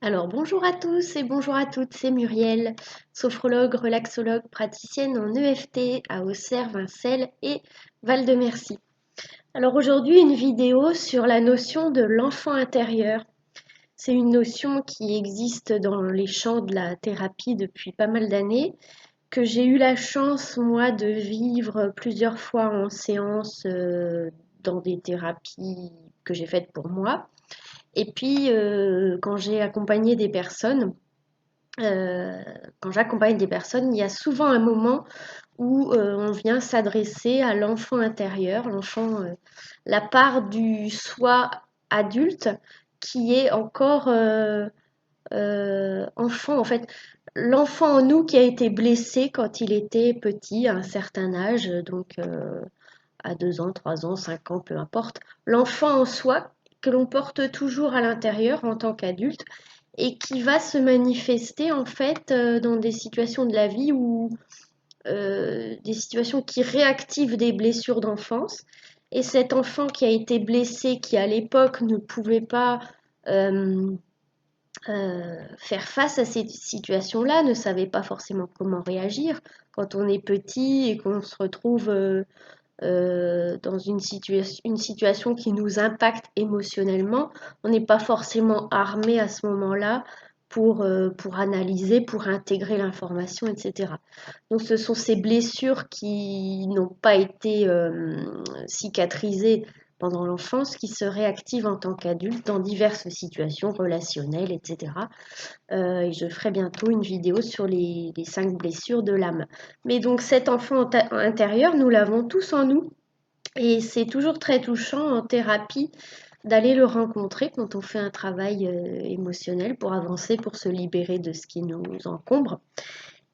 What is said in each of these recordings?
Alors bonjour à tous et bonjour à toutes, c'est Muriel, sophrologue, relaxologue, praticienne en EFT à Auxerre, Vincelles et Val-de-Mercy. Alors aujourd'hui une vidéo sur la notion de l'enfant intérieur. C'est une notion qui existe dans les champs de la thérapie depuis pas mal d'années, que j'ai eu la chance moi de vivre plusieurs fois en séance dans des thérapies que j'ai faites pour moi. Et puis, quand j'ai accompagné des personnes, euh, quand j'accompagne des personnes, il y a souvent un moment où on vient s'adresser à l'enfant intérieur, la part du soi adulte qui est encore enfant. En fait, l'enfant en nous qui a été blessé quand il était petit, à un certain âge, donc à 2 ans, 3 ans, 5 ans, peu importe. L'enfant en soi que l'on porte toujours à l'intérieur en tant qu'adulte et qui va se manifester en fait dans des situations de la vie ou des situations qui réactivent des blessures d'enfance. Et cet enfant qui a été blessé, qui à l'époque ne pouvait pas euh, faire face à ces situations-là, ne savait pas forcément comment réagir. Quand on est petit et qu'on se retrouve dans une situation qui nous impacte émotionnellement, on n'est pas forcément armé à ce moment-là pour analyser, pour intégrer l'information, etc. Donc ce sont ces blessures qui n'ont pas été cicatrisées pendant l'enfance qui se réactivent en tant qu'adulte dans diverses situations relationnelles, etc. Et je ferai bientôt une vidéo sur les 5 blessures de l'âme. Mais donc cet enfant intérieur, nous l'avons tous en nous. Et c'est toujours très touchant en thérapie d'aller le rencontrer quand on fait un travail émotionnel pour avancer, pour se libérer de ce qui nous encombre.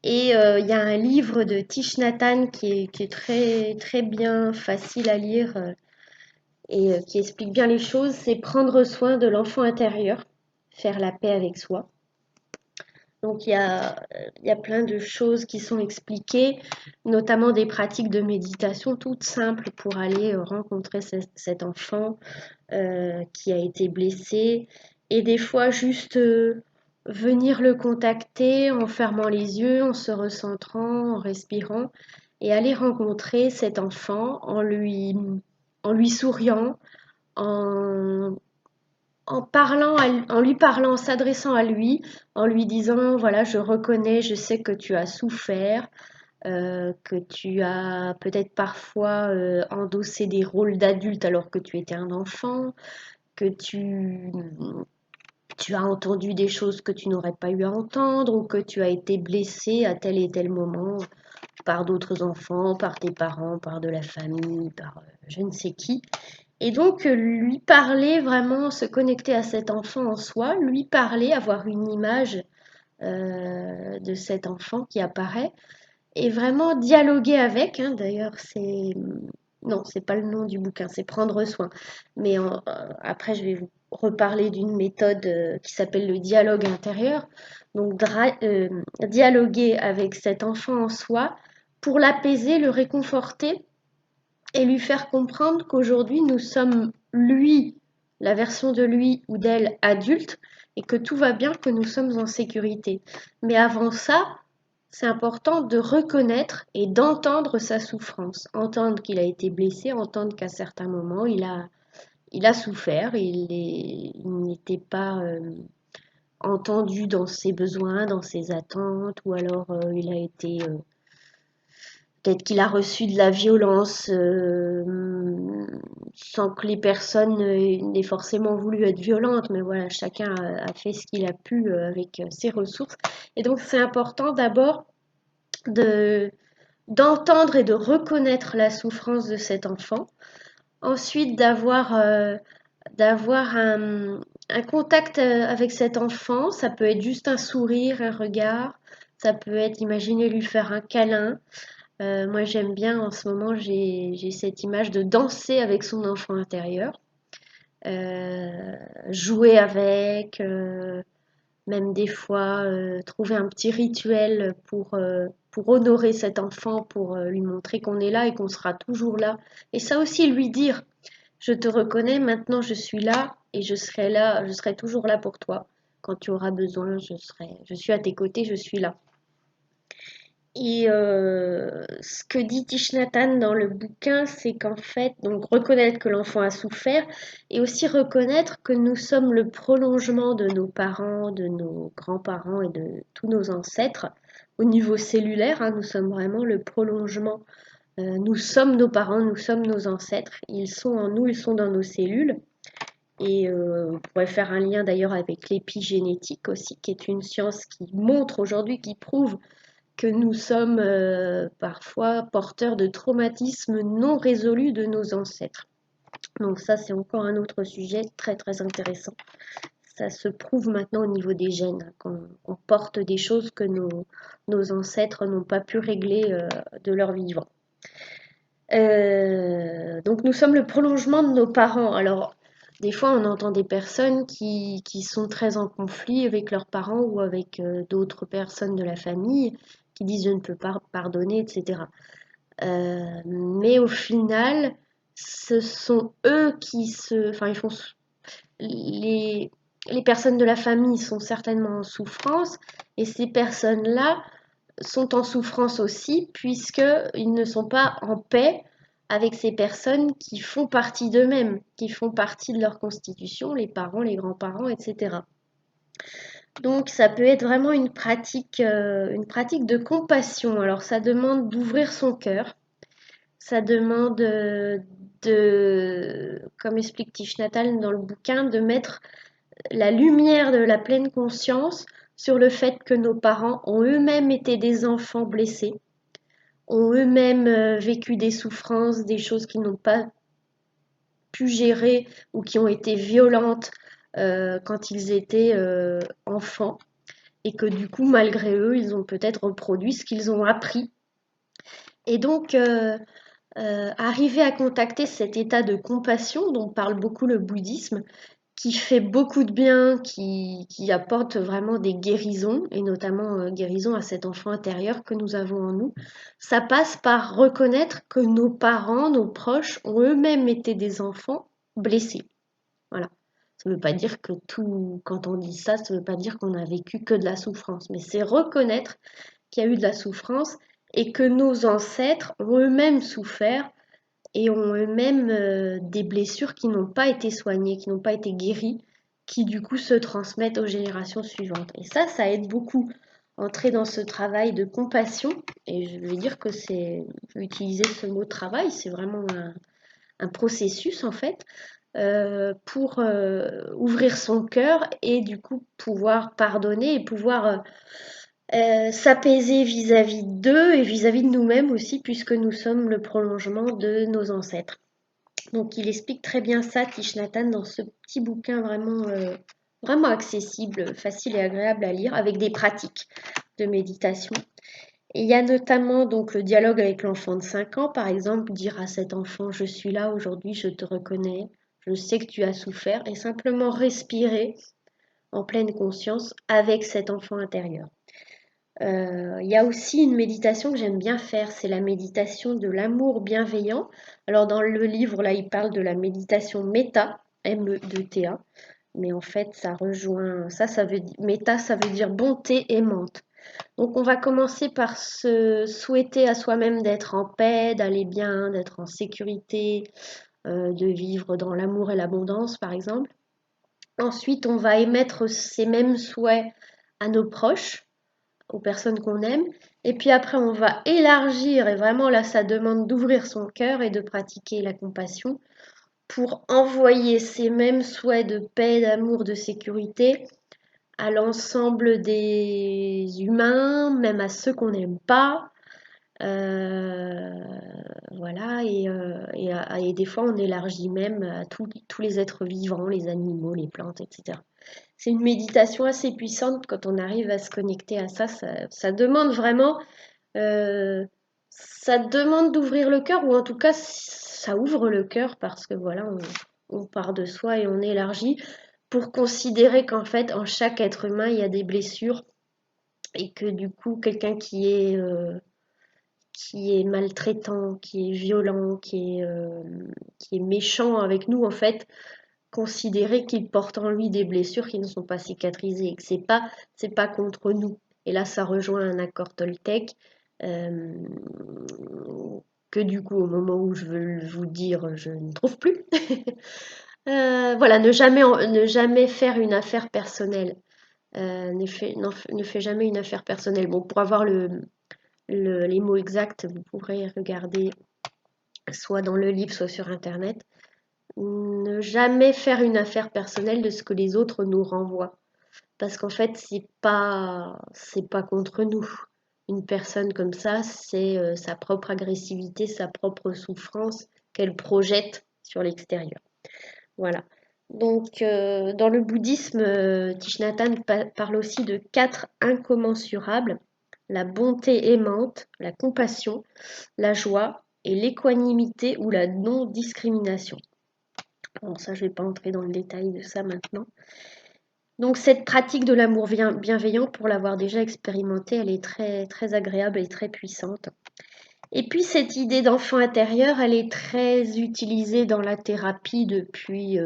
Et il y a un livre de Thich Nhat Hanh qui est très, très bien, facile à lire et qui explique bien les choses. C'est prendre soin de l'enfant intérieur, faire la paix avec soi. Donc il y a plein de choses qui sont expliquées, notamment des pratiques de méditation toutes simples pour aller rencontrer cet enfant qui a été blessé et des fois juste venir le contacter en fermant les yeux, en se recentrant, en respirant et aller rencontrer cet enfant en lui souriant, en en lui parlant, en s'adressant à lui, en lui disant, voilà, je reconnais, je sais que tu as souffert, que tu as peut-être parfois endossé des rôles d'adulte alors que tu étais un enfant, que tu as entendu des choses que tu n'aurais pas eu à entendre ou que tu as été blessé à tel et tel moment par d'autres enfants, par tes parents, par de la famille, par je ne sais qui. Et donc, lui parler vraiment, se connecter à cet enfant en soi, lui parler, avoir une image de cet enfant qui apparaît, et vraiment dialoguer avec. Hein, d'ailleurs, c'est... Non, c'est pas le nom du bouquin, c'est Prendre soin. Mais après, je vais vous reparler d'une méthode qui s'appelle le dialogue intérieur. Donc, dialoguer avec cet enfant en soi pour l'apaiser, le réconforter et lui faire comprendre qu'aujourd'hui nous sommes lui, la version de lui ou d'elle adulte, et que tout va bien, que nous sommes en sécurité. Mais avant ça, c'est important de reconnaître et d'entendre sa souffrance, entendre qu'il a été blessé, entendre qu'à certains moments il a souffert, il n'était pas entendu dans ses besoins, dans ses attentes, ou alors il a été peut-être qu'il a reçu de la violence sans que les personnes n'aient forcément voulu être violentes, mais voilà, chacun a fait ce qu'il a pu avec ses ressources. Et donc c'est important d'abord de, d'entendre et de reconnaître la souffrance de cet enfant. Ensuite d'avoir un contact avec cet enfant, ça peut être juste un sourire, un regard, ça peut être imaginer lui faire un câlin. Moi, j'aime bien en ce moment, j'ai cette image de danser avec son enfant intérieur, euh, jouer avec, même des fois trouver un petit rituel pour honorer cet enfant, pour lui montrer qu'on est là et qu'on sera toujours là. Et ça aussi, lui dire, je te reconnais, maintenant je suis là et je serai toujours là pour toi. Quand tu auras besoin, je suis à tes côtés, je suis là. Et ce que dit Thich Nhat Hanh dans le bouquin, c'est qu'en fait, donc reconnaître que l'enfant a souffert et aussi reconnaître que nous sommes le prolongement de nos parents, de nos grands-parents et de tous nos ancêtres. Au niveau cellulaire, hein, nous sommes vraiment le prolongement. Nous sommes nos parents, nous sommes nos ancêtres. Ils sont en nous, ils sont dans nos cellules. Et on pourrait faire un lien d'ailleurs avec l'épigénétique aussi, qui est une science qui montre aujourd'hui, qui prouve que nous sommes parfois porteurs de traumatismes non résolus de nos ancêtres. Donc ça, c'est encore un autre sujet très très intéressant. Ça se prouve maintenant au niveau des gènes, qu'on porte des choses que nos ancêtres n'ont pas pu régler de leur vivant. Donc nous sommes le prolongement de nos parents. Alors des fois on entend des personnes qui sont très en conflit avec leurs parents ou avec d'autres personnes de la famille qui disent je ne peux pas pardonner, etc. Mais au final, ce sont eux qui se... Enfin, ils font... Les, les personnes de la famille sont certainement en souffrance et ces personnes-là sont en souffrance aussi puisqu'ils ne sont pas en paix avec ces personnes qui font partie d'eux-mêmes, qui font partie de leur constitution, les parents, les grands-parents, etc. Donc ça peut être vraiment une pratique de compassion. Alors ça demande d'ouvrir son cœur, ça demande comme explique Thich Nhat Hanh dans le bouquin, de mettre la lumière de la pleine conscience sur le fait que nos parents ont eux-mêmes été des enfants blessés, ont eux-mêmes vécu des souffrances, des choses qu'ils n'ont pas pu gérer ou qui ont été violentes quand ils étaient enfants et que du coup, malgré eux, ils ont peut-être reproduit ce qu'ils ont appris. Et donc, arriver à contacter cet état de compassion dont parle beaucoup le bouddhisme, qui fait beaucoup de bien, qui apporte vraiment des guérisons, et notamment guérison à cet enfant intérieur que nous avons en nous, ça passe par reconnaître que nos parents, nos proches ont eux-mêmes été des enfants blessés. Voilà. Ça ne veut pas dire que tout, quand on dit ça, ça ne veut pas dire qu'on a vécu que de la souffrance, mais c'est reconnaître qu'il y a eu de la souffrance et que nos ancêtres ont eux-mêmes souffert et ont eux-mêmes des blessures qui n'ont pas été soignées, qui n'ont pas été guéries, qui du coup se transmettent aux générations suivantes. Et ça aide beaucoup. Entrer dans ce travail de compassion, et je vais dire que c'est, je vais utiliser ce mot travail, c'est vraiment un processus en fait, pour ouvrir son cœur et du coup pouvoir pardonner et pouvoir s'apaiser vis-à-vis d'eux et vis-à-vis de nous-mêmes aussi, puisque nous sommes le prolongement de nos ancêtres. Donc il explique très bien ça, Thich Nhat Hanh, dans ce petit bouquin vraiment accessible, facile et agréable à lire, avec des pratiques de méditation. Et il y a notamment donc le dialogue avec l'enfant de 5 ans, par exemple, dire à cet enfant, je suis là aujourd'hui, je te reconnais, je sais que tu as souffert, et simplement respirer en pleine conscience avec cet enfant intérieur. Il y a aussi une méditation que j'aime bien faire, c'est la méditation de l'amour bienveillant. Alors dans le livre, là, il parle de la méditation méta, M-E-T-A, mais en fait, ça rejoint, ça veut dire, méta, ça veut dire bonté aimante. Donc on va commencer par se souhaiter à soi-même d'être en paix, d'aller bien, d'être en sécurité, de vivre dans l'amour et l'abondance, par exemple. Ensuite, on va émettre ces mêmes souhaits à nos proches, aux personnes qu'on aime. Et puis après, on va élargir, et vraiment là, ça demande d'ouvrir son cœur et de pratiquer la compassion pour envoyer ces mêmes souhaits de paix, d'amour, de sécurité à l'ensemble des humains, même à ceux qu'on n'aime pas. Voilà, et des fois, on élargit même à tous les êtres vivants, les animaux, les plantes, etc. C'est une méditation assez puissante quand on arrive à se connecter à ça. Ça demande vraiment, ça demande d'ouvrir le cœur, ou en tout cas, ça ouvre le cœur parce que voilà, on part de soi et on élargit pour considérer qu'en fait, en chaque être humain, il y a des blessures et que du coup, quelqu'un qui est maltraitant, qui est violent, qui est méchant avec nous, en fait, considérer qu'il porte en lui des blessures qui ne sont pas cicatrisées et que c'est pas contre nous. Et là, ça rejoint un accord Toltec euh, que du coup, au moment où je veux vous dire, je ne trouve plus. Voilà, ne jamais faire une affaire personnelle. Ne fais jamais une affaire personnelle. Bon, pour avoir les mots exacts, vous pourrez regarder soit dans le livre, soit sur Internet. Ne jamais faire une affaire personnelle de ce que les autres nous renvoient. Parce qu'en fait, c'est pas contre nous. Une personne comme ça, c'est sa propre agressivité, sa propre souffrance qu'elle projette sur l'extérieur. Voilà. Donc, dans le bouddhisme, Thich Nhat Hanh parle aussi de quatre incommensurables, la bonté aimante, la compassion, la joie et l'équanimité ou la non-discrimination. Bon, ça, je ne vais pas entrer dans le détail de ça maintenant. Donc, cette pratique de l'amour bienveillant, pour l'avoir déjà expérimentée, elle est très, très agréable et très puissante. Et puis, cette idée d'enfant intérieur, elle est très utilisée dans la thérapie depuis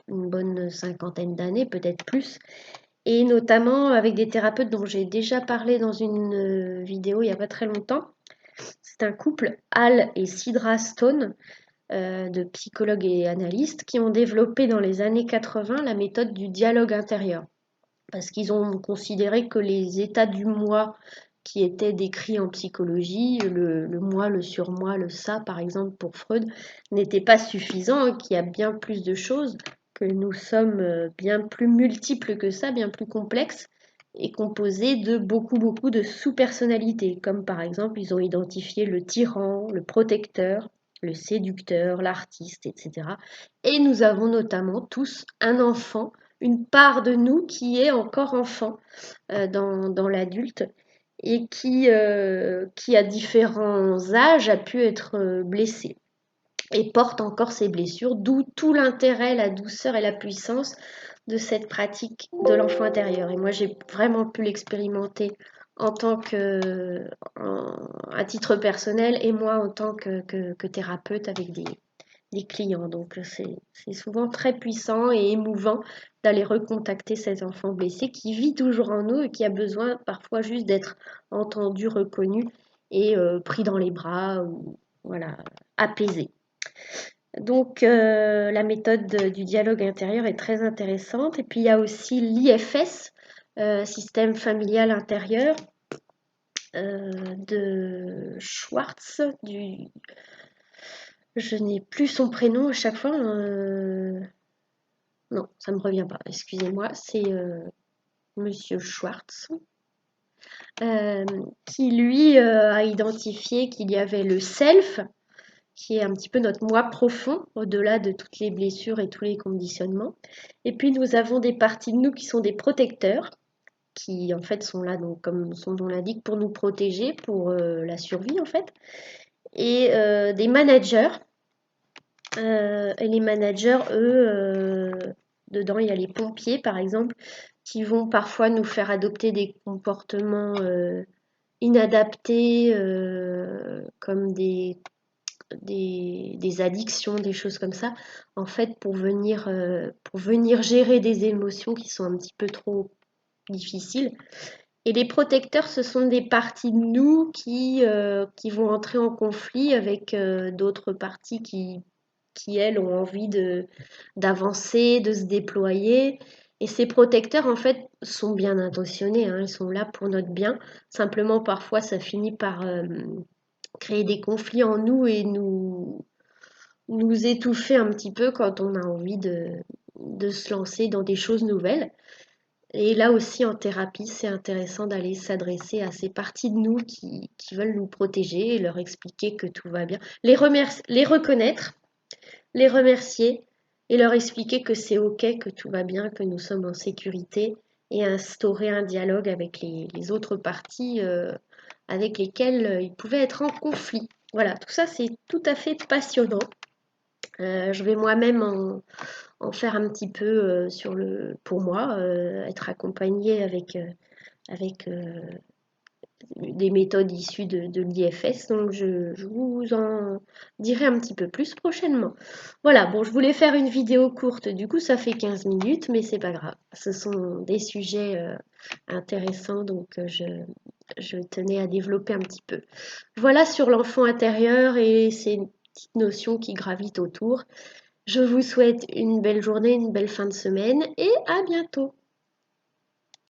une bonne cinquantaine d'années, peut-être plus. Et notamment avec des thérapeutes dont j'ai déjà parlé dans une vidéo il n'y a pas très longtemps. C'est un couple, Al et Sidra Stone, de psychologues et analystes, qui ont développé dans les années 80 la méthode du dialogue intérieur. Parce qu'ils ont considéré que les états du moi qui étaient décrits en psychologie, le moi, le surmoi, le ça, par exemple, pour Freud, n'étaient pas suffisants, qu'il y a bien plus de choses, que nous sommes bien plus multiples que ça, bien plus complexes, et composés de beaucoup, beaucoup de sous-personnalités, comme par exemple, ils ont identifié le tyran, le protecteur, le séducteur, l'artiste, etc. Et nous avons notamment tous un enfant, une part de nous qui est encore enfant dans l'adulte et qui, à différents âges, a pu être blessé et porte encore ses blessures, d'où tout l'intérêt, la douceur et la puissance de cette pratique de l'enfant intérieur. Et moi, j'ai vraiment pu l'expérimenter en tant que, à titre personnel et moi en tant que thérapeute avec des clients. Donc c'est souvent très puissant et émouvant d'aller recontacter cet enfant blessé qui vit toujours en nous et qui a besoin parfois juste d'être entendu, reconnu et pris dans les bras ou voilà, apaisé. Donc la méthode du dialogue intérieur est très intéressante. Et puis il y a aussi l'IFS, système familial intérieur de Schwartz, je n'ai plus son prénom à chaque fois. Non, ça ne me revient pas. Excusez-moi, c'est Monsieur Schwartz, euh, qui lui a identifié qu'il y avait le self, qui est un petit peu notre moi profond, au-delà de toutes les blessures et tous les conditionnements. Et puis nous avons des parties de nous qui sont des protecteurs, qui en fait sont là, donc, comme son nom l'indique, pour nous protéger, pour la survie en fait, et des managers. Et les managers, eux, dedans, il y a les pompiers, par exemple, qui vont parfois nous faire adopter des comportements inadaptés, comme des addictions, des choses comme ça, en fait, pour venir gérer des émotions qui sont un petit peu trop difficiles. Et les protecteurs, ce sont des parties de nous qui vont entrer en conflit avec d'autres parties qui, elles, ont envie d'avancer, de se déployer. Et ces protecteurs, en fait, sont bien intentionnés, hein, ils sont là pour notre bien. Simplement, parfois, ça finit par créer des conflits en nous et nous étouffer un petit peu quand on a envie de se lancer dans des choses nouvelles. Et là aussi, en thérapie, c'est intéressant d'aller s'adresser à ces parties de nous qui veulent nous protéger et leur expliquer que tout va bien. Les reconnaître, les remercier et leur expliquer que c'est OK, que tout va bien, que nous sommes en sécurité et instaurer un dialogue avec les autres parties avec lesquelles ils pouvaient être en conflit. Voilà, tout ça c'est tout à fait passionnant. Je vais moi-même en faire un petit peu pour moi, être accompagnée avec des méthodes issues de l'IFS. Donc je vous en dirai un petit peu plus prochainement. Voilà, bon, je voulais faire une vidéo courte, du coup ça fait 15 minutes, mais c'est pas grave. Ce sont des sujets intéressants, donc je tenais à développer un petit peu. Voilà sur l'enfant intérieur et ces petites notions qui gravitent autour. Je vous souhaite une belle journée, une belle fin de semaine et à bientôt.